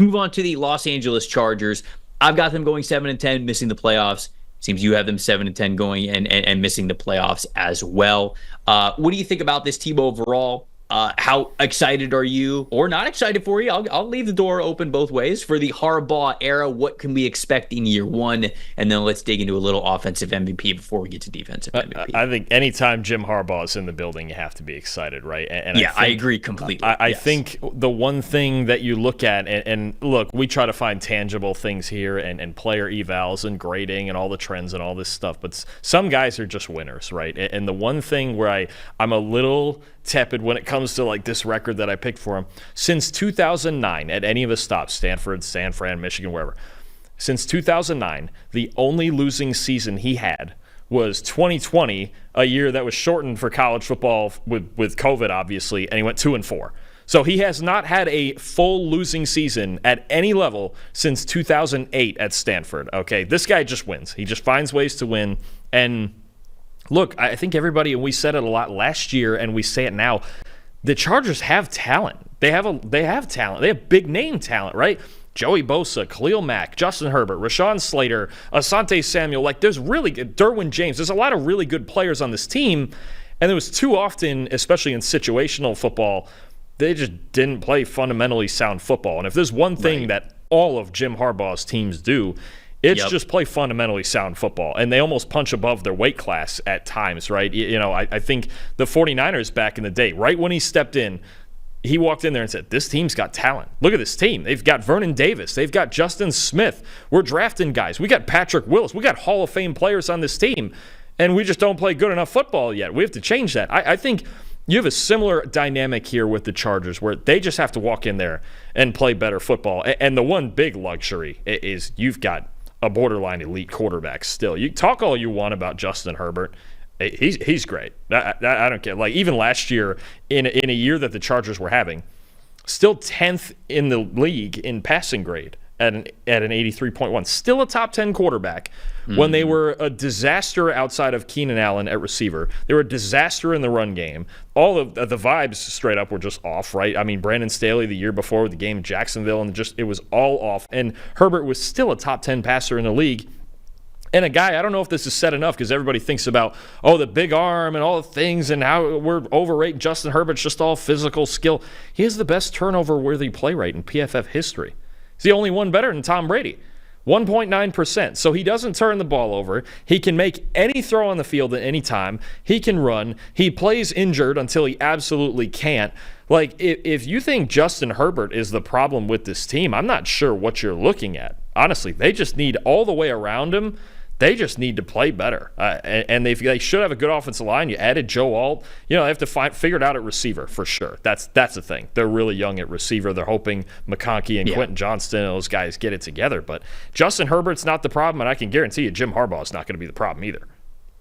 move on to the Los Angeles Chargers. I've got them going 7-10, missing the playoffs. Seems you have them 7-10 going and missing the playoffs as well. What do you think about this team overall? How excited are you, or not excited for you? I'll leave the door open both ways for the Harbaugh era. What can we expect in year one? And then let's dig into a little offensive MVP before we get to defensive MVP. I think anytime Jim Harbaugh is in the building, you have to be excited, right? And yeah, I agree completely. I think the one thing that you look at, and look, we try to find tangible things here and player evals and grading and all the trends and all this stuff, but some guys are just winners, right? And the one thing where I'm a little tepid when it comes to like this record that I picked for him, since 2009 at any of his stops, Stanford, San Fran, Michigan, wherever, since 2009, the only losing season he had was 2020, a year that was shortened for college football with COVID, obviously, and he went 2-4. So he has not had a full losing season at any level since 2008 at Stanford. Okay, this guy just wins. He just finds ways to win. And look, I think everybody, and we said it a lot last year, and we say it now, the Chargers have talent. They have talent. They have big name talent, right? Joey Bosa, Khalil Mack, Justin Herbert, Rashawn Slater, Asante Samuel. Like, there's really good, Derwin James. There's a lot of really good players on this team, and there was too often, especially in situational football, they just didn't play fundamentally sound football. And if there's one thing that all of Jim Harbaugh's teams do, it's just play fundamentally sound football. And they almost punch above their weight class at times, right? You know, I think the 49ers back in the day, right when he stepped in, he walked in there and said, this team's got talent. Look at this team. They've got Vernon Davis. They've got Justin Smith. We're drafting guys. We got Patrick Willis. We got Hall of Fame players on this team. And we just don't play good enough football yet. We have to change that. I think you have a similar dynamic here with the Chargers where they just have to walk in there and play better football. And the one big luxury is you've got a borderline elite quarterback still. You talk all you want about Justin Herbert. He's great. I don't care. Like, even last year, in a year that the Chargers were having, still 10th in the league in passing grade at an 83.1. Still a top 10 quarterback when they were a disaster outside of Keenan Allen at receiver. They were a disaster in the run game. All of the vibes straight up were just off, right? I mean, Brandon Staley the year before the game in Jacksonville, and it was all off. And Herbert was still a top 10 passer in the league. And a guy, I don't know if this is said enough because everybody thinks about, the big arm and all the things and how we're overrating Justin Herbert's just all physical skill. He has the best turnover-worthy play rate in PFF history. He's the only one better than Tom Brady, 1.9%. So he doesn't turn the ball over. He can make any throw on the field at any time. He can run. He plays injured until he absolutely can't. Like, if you think Justin Herbert is the problem with this team, I'm not sure what you're looking at. Honestly, they just need all the way around him. They just need to play better, and they should have a good offensive line. You added Joe Alt. They have to figure it out at receiver for sure. That's the thing. They're really young at receiver. They're hoping McConkey and Quentin Johnston and those guys get it together. But Justin Herbert's not the problem, and I can guarantee you Jim Harbaugh's not going to be the problem either.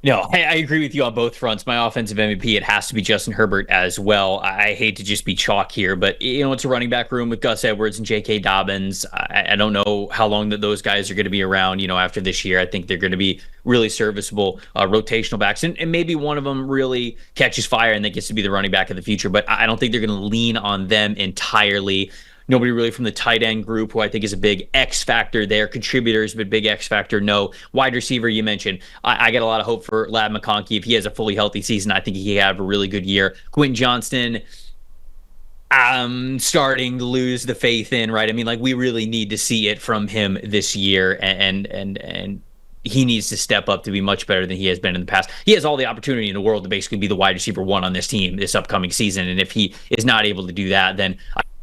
No, I agree with you on both fronts. My offensive MVP, it has to be Justin Herbert as well. I hate to just be chalk here, but it's a running back room with Gus Edwards and J.K. Dobbins. I don't know how long that those guys are going to be around, after this year. I think they're going to be really serviceable rotational backs, and maybe one of them really catches fire and then gets to be the running back of the future, but I don't think they're going to lean on them entirely. Nobody really from the tight end group, who I think is a big X factor there. Contributors, but big X factor, no. Wide receiver, you mentioned. I get a lot of hope for Lad McConkey. If he has a fully healthy season, I think he can have a really good year. Quentin Johnston, I'm starting to lose the faith in, right? I mean, we really need to see it from him this year, and he needs to step up to be much better than he has been in the past. He has all the opportunity in the world to basically be the wide receiver one on this team this upcoming season, and if he is not able to do that, then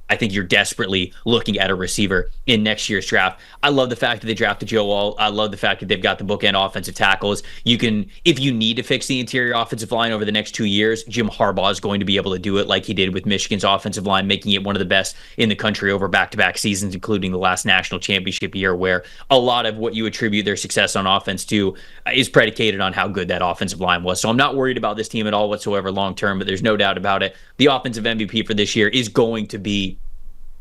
I think you're desperately looking at a receiver in next year's draft. I love the fact that they drafted Joe Alt. I love the fact that they've got the bookend offensive tackles. You can, if you need to fix the interior offensive line over the next 2 years, Jim Harbaugh is going to be able to do it like he did with Michigan's offensive line, making it one of the best in the country over back-to-back seasons, including the last national championship year, where a lot of what you attribute their success on offense to is predicated on how good that offensive line was. So I'm not worried about this team at all whatsoever long-term, but there's no doubt about it. The offensive MVP for this year is going to be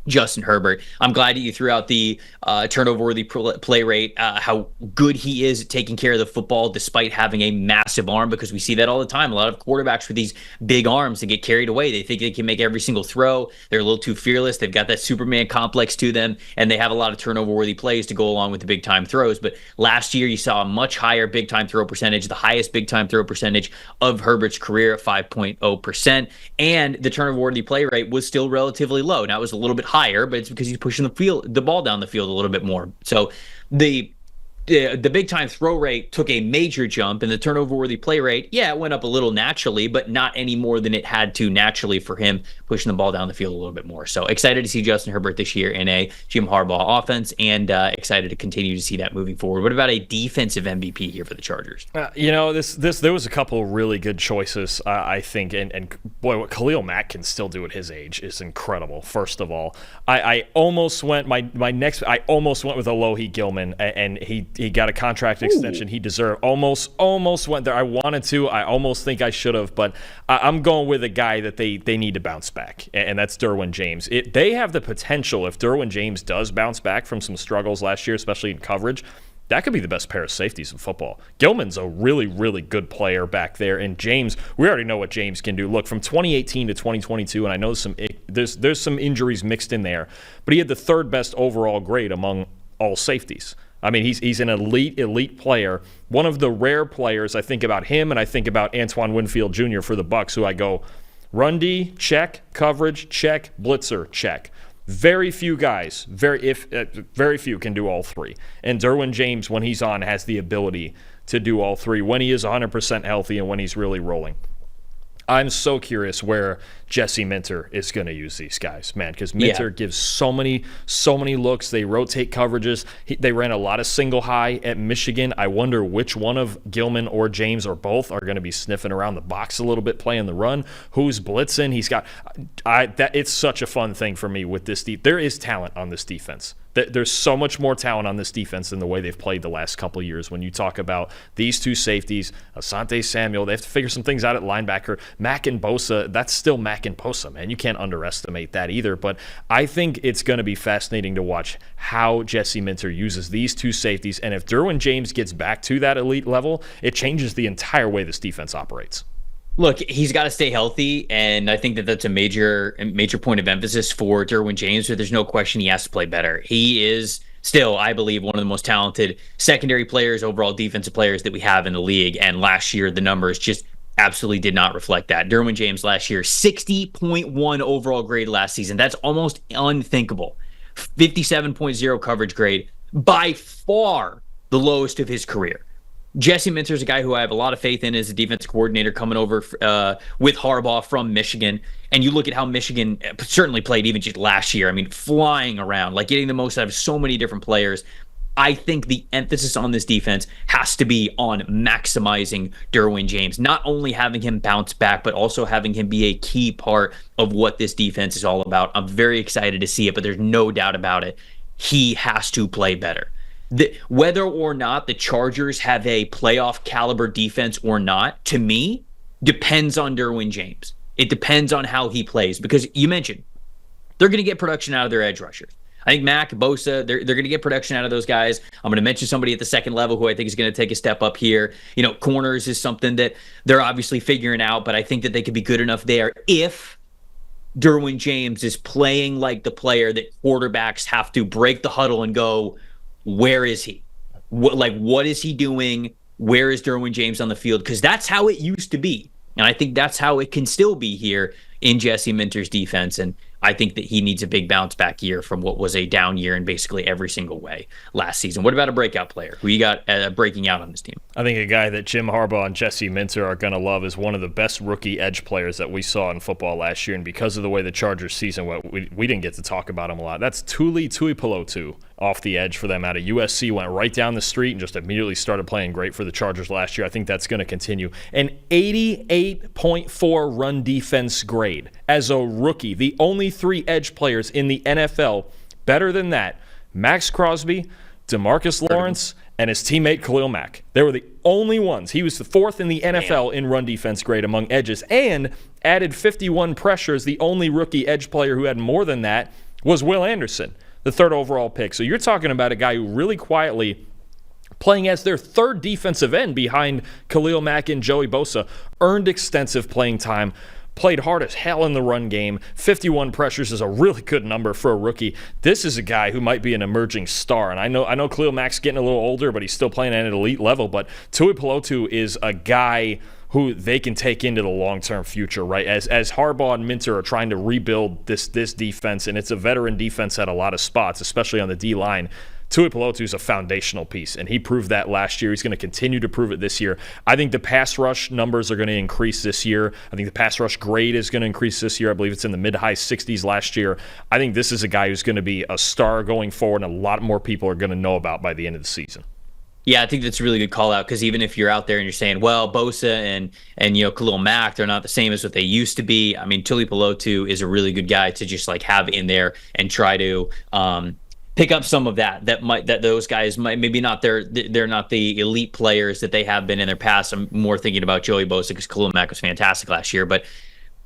Justin Herbert. I'm glad that you threw out the turnover-worthy play rate, how good he is at taking care of the football despite having a massive arm, because we see that all the time. A lot of quarterbacks with these big arms that get carried away. They think they can make every single throw. They're a little too fearless. They've got that Superman complex to them, and they have a lot of turnover-worthy plays to go along with the big-time throws. But last year, you saw a much higher big-time throw percentage, the highest big-time throw percentage of Herbert's career at 5.0%, and the turnover-worthy play rate was still relatively low. Now, it was a little bit higher, but it's because he's pushing the ball down the field a little bit more. So the big time throw rate took a major jump, and the turnover worthy play rate, it went up a little naturally, but not any more than it had to naturally for him pushing the ball down the field a little bit more. So excited to see Justin Herbert this year in a Jim Harbaugh offense, and excited to continue to see that moving forward. What about a defensive MVP here for the Chargers? There was a couple really good choices, I think, and boy, what Khalil Mack can still do at his age is incredible. First of all, I almost went I almost went with Alohi Gilman, and he got a contract extension he deserved. Almost went there. I wanted to. I almost think I should have, but I'm going with a guy that they need to bounce back, and that's Derwin James. They have the potential, if Derwin James does bounce back from some struggles last year, especially in coverage, that could be the best pair of safeties in football. Gilman's a really, really good player back there, and James, we already know what James can do. Look, from 2018 to 2022, and I know there's some injuries mixed in there, but he had the third best overall grade among all safeties. I mean, he's an elite player. One of the rare players. I think about him, and I think about Antoine Winfield Jr. for the Bucs, who I go, run D, check, coverage, check, blitzer, check. Very few guys, very few can do all three. And Derwin James, when he's on, has the ability to do all three when he is 100% healthy and when he's really rolling. I'm so curious where Jesse Minter is going to use these guys, man, because Minter gives so many looks. They rotate coverages. They ran a lot of single high at Michigan. I wonder which one of Gilman or James or both are going to be sniffing around the box a little bit, playing the run. Who's blitzing? It's such a fun thing for me with this. There is talent on this defense. There's so much more talent on this defense than the way they've played the last couple of years. When you talk about these two safeties, Asante Samuel, they have to figure some things out at linebacker. Mack and Bosa, that's still Mack and Bosa, man. You can't underestimate that either. But I think it's going to be fascinating to watch how Jesse Minter uses these two safeties. And if Derwin James gets back to that elite level, it changes the entire way this defense operates. Look, he's got to stay healthy, and I think that that's a major point of emphasis for Derwin James, but there's no question he has to play better. He is still, I believe, one of the most talented secondary players, overall defensive players that we have in the league, and last year the numbers just absolutely did not reflect that. Derwin James last year, 60.1 overall grade last season. That's almost unthinkable. 57.0 coverage grade, by far the lowest of his career. Jesse Minter is a guy who I have a lot of faith in as a defensive coordinator coming over with Harbaugh from Michigan. And you look at how Michigan certainly played even just last year. I mean, flying around, like getting the most out of so many different players. I think the emphasis on this defense has to be on maximizing Derwin James, not only having him bounce back, but also having him be a key part of what this defense is all about. I'm very excited to see it, but there's no doubt about it. He has to play better. Whether or not the Chargers have a playoff caliber defense or not, to me, depends on Derwin James. It depends on how he plays, because you mentioned they're going to get production out of their edge rushers. I think Mack, Bosa, they're going to get production out of those guys. I'm going to mention somebody at the second level who I think is going to take a step up here. Corners is something that they're obviously figuring out, but I think that they could be good enough there if Derwin James is playing like the player that quarterbacks have to break the huddle and go, where is he? What is he doing? Where is Derwin James on the field? Because that's how it used to be. And I think that's how it can still be here in Jesse Minter's defense. And I think that he needs a big bounce back year from what was a down year in basically every single way last season. What about a breakout player? Who you got breaking out on this team? I think a guy that Jim Harbaugh and Jesse Minter are going to love is one of the best rookie edge players that we saw in football last year. And because of the way the Chargers season went, we didn't get to talk about him a lot. That's Tuli Tuipulotu off the edge for them out of USC, went right down the street and just immediately started playing great for the Chargers last year. I think that's going to continue. An 88.4 run defense grade as a rookie. The only three edge players in the NFL better than that, Max Crosby, DeMarcus Lawrence, and his teammate Khalil Mack. They were the only ones. He was the fourth in the NFL in run defense grade among edges and added 51 pressures, the only rookie edge player who had more than that was Will Anderson, the 3rd overall pick. So you're talking about a guy who really quietly, playing as their 3rd defensive end behind Khalil Mack and Joey Bosa, earned extensive playing time, played hard as hell in the run game. 51 pressures is a really good number for a rookie. This is a guy who might be an emerging star. And I know Khalil Mack's getting a little older, but he's still playing at an elite level. But Tuipulotu is a guy who they can take into the long-term future, right? As Harbaugh and Minter are trying to rebuild this defense, and it's a veteran defense at a lot of spots, especially on the D-line, Tuipulotu is a foundational piece, and he proved that last year. He's going to continue to prove it this year. I think the pass rush numbers are going to increase this year. I think the pass rush grade is going to increase this year. I believe it's in the mid-high 60s last year. I think this is a guy who's going to be a star going forward, and a lot more people are going to know about by the end of the season. Yeah, I think that's a really good call out, because even if you're out there and you're saying, well, Bosa and Khalil Mack, they're not the same as what they used to be. I mean, Tuipulotu is a really good guy to just like have in there and try to pick up some of that those guys might maybe not they're not the elite players that they have been in their past. I'm more thinking about Joey Bosa, because Khalil Mack was fantastic last year, but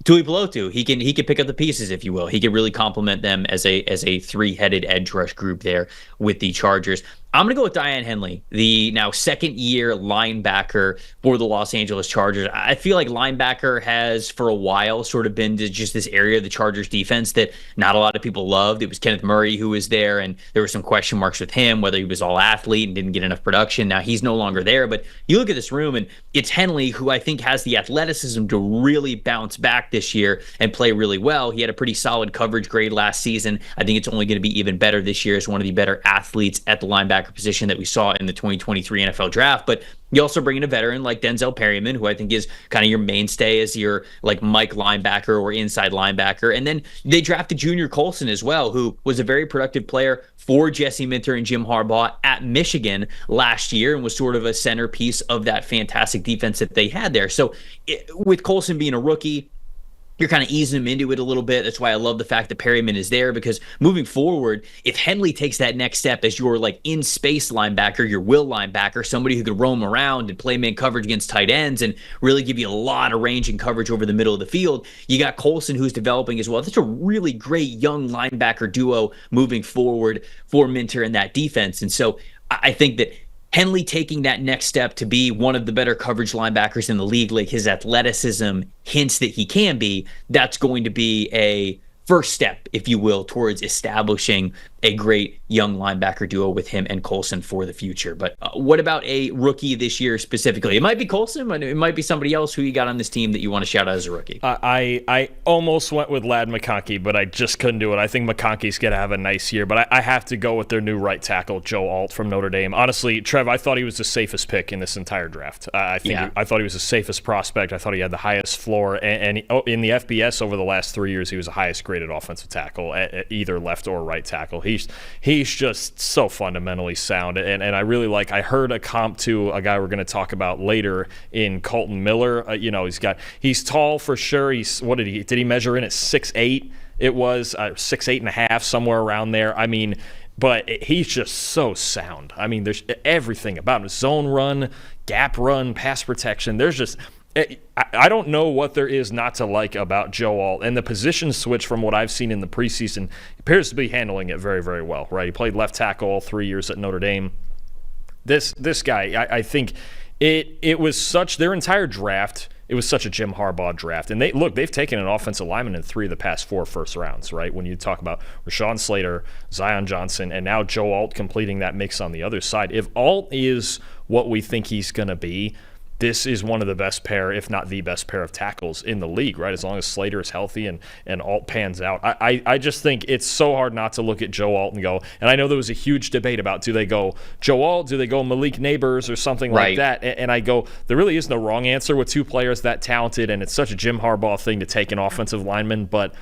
Tuipulotu, he can pick up the pieces, if you will. He can really complement them as a 3-headed edge rush group there with the Chargers. I'm going to go with Diane Henley, the now 2nd-year linebacker for the Los Angeles Chargers. I feel like linebacker has, for a while, sort of been just this area of the Chargers defense that not a lot of people loved. It was Kenneth Murray who was there, and there were some question marks with him, whether he was all athlete and didn't get enough production. Now he's no longer there, but you look at this room, and it's Henley who I think has the athleticism to really bounce back this year and play really well. He had a pretty solid coverage grade last season. I think it's only going to be even better this year as one of the better athletes at the linebacker position that we saw in the 2023 NFL draft. But you also bring in a veteran like Denzel Perryman, who I think is kind of your mainstay as your like Mike linebacker or inside linebacker. And then they drafted Junior Colson as well, who was a very productive player for Jesse Minter and Jim Harbaugh at Michigan last year and was sort of a centerpiece of that fantastic defense that they had there. So with Colson being a rookie, you're kind of easing him into it a little bit. That's why I love the fact that Perryman is there, because moving forward, if Henley takes that next step as your like in-space linebacker, your will linebacker, somebody who could roam around and play man coverage against tight ends and really give you a lot of range and coverage over the middle of the field, you got Colson who's developing as well. That's a really great young linebacker duo moving forward for Minter and that defense. And so I think that Henley taking that next step to be one of the better coverage linebackers in the league, like his athleticism hints that he can be, that's going to be a first step, if you will, towards establishing a great young linebacker duo with him and Colson for the future. But what about a rookie this year specifically? It might be Colson, but it might be somebody else who you got on this team that you want to shout out as a rookie. I almost went with Ladd McConkey, but I just couldn't do it. I think McConkey's going to have a nice year, but I have to go with their new right tackle, Joe Alt from Notre Dame. Honestly, Trev, I thought he was the safest pick in this entire draft. I thought he was the safest prospect. I thought he had the highest floor, and in the FBS over the last 3 years, he was the highest graded offensive tackle at either left or right tackle. He's just so fundamentally sound, and I really like. I heard a comp to a guy we're going to talk about later in Colton Miller. He's tall for sure. Did he measure in at 6'8"? It was 6'8.5", somewhere around there. I mean, but he's just so sound. I mean, there's everything about him: zone run, gap run, pass protection. There's just. I don't know what there is not to like about Joe Alt, and the position switch from what I've seen in the preseason appears to be handling it very, very well, right? He played left tackle all 3 years at Notre Dame. This guy, I think it was such, their entire draft, it was such a Jim Harbaugh draft. And they've taken an offensive lineman in 3 of the past 4 first rounds, right? When you talk about Rashawn Slater, Zion Johnson, and now Joe Alt completing that mix on the other side. If Alt is what we think he's going to be, this is one of the best pair, if not the best pair of tackles in the league, right? As long as Slater is healthy and Alt pans out. I just think it's so hard not to look at Joe Alt and go, and I know there was a huge debate about, do they go Joe Alt, do they go Malik Neighbors or something like that? And I go, there really is no wrong answer with 2 players that talented, and it's such a Jim Harbaugh thing to take an offensive lineman, but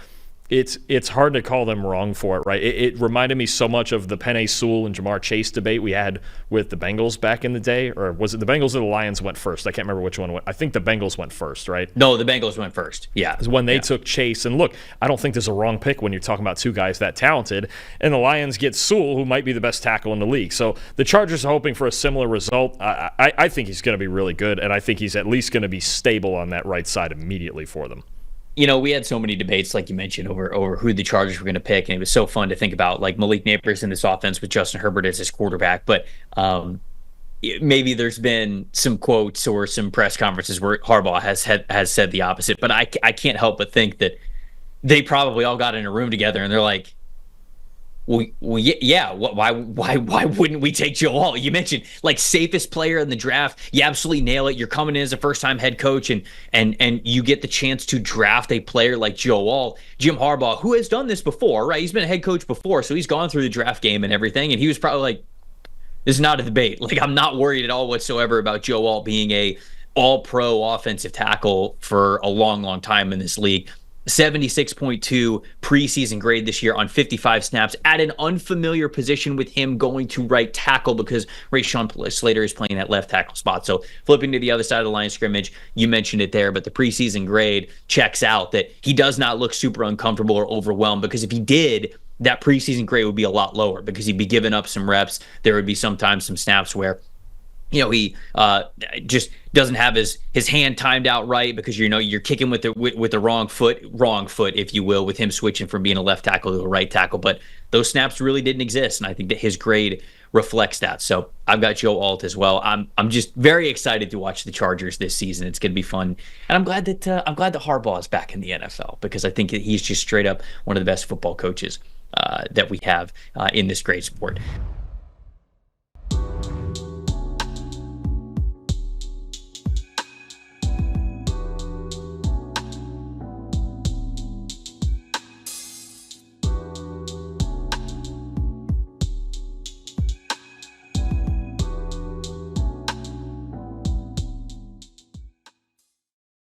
it's hard to call them wrong for it, right? It reminded me so much of the Penei Sewell and Jamar Chase debate we had with the Bengals back in the day, or was it the Bengals or the Lions went first? I can't remember which one went. I think the Bengals went first, right? No, the Bengals went first. Yeah, when they took Chase, and look, I don't think there's a wrong pick when you're talking about 2 guys that talented, and the Lions get Sewell, who might be the best tackle in the league. So the Chargers are hoping for a similar result. I think he's going to be really good, and I think he's at least going to be stable on that right side immediately for them. We had so many debates, like you mentioned, over who the Chargers were going to pick, and it was so fun to think about, like Malik Neighbors in this offense with Justin Herbert as his quarterback. But maybe there's been some quotes or some press conferences where Harbaugh has said the opposite. But I can't help but think that they probably all got in a room together and they're like, yeah. Why wouldn't we take Joe Alt? You mentioned like safest player in the draft. You absolutely nail it. You're coming in as a first-time head coach, and you get the chance to draft a player like Joe Alt. Jim Harbaugh, who has done this before, right? He's been a head coach before, so he's gone through the draft game and everything. And he was probably like, "This is not a debate. Like, I'm not worried at all whatsoever about Joe Alt being a all-pro offensive tackle for a long, long time in this league." 76.2 preseason grade this year on 55 snaps at an unfamiliar position with him going to right tackle because Rashawn Slater is playing that left tackle spot. So flipping to the other side of the line of scrimmage, you mentioned it there, but the preseason grade checks out that he does not look super uncomfortable or overwhelmed, because if he did, that preseason grade would be a lot lower because he'd be giving up some reps. There would be sometimes some snaps where he just doesn't have his hand timed out right because you're kicking with the wrong foot, if you will, with him switching from being a left tackle to a right tackle. But those snaps really didn't exist, and I think that his grade reflects that. So I've got Joe Alt as well. I'm just very excited to watch the Chargers this season. It's going to be fun, and I'm glad that Harbaugh is back in the NFL, because I think that he's just straight up one of the best football coaches that we have in this great sport.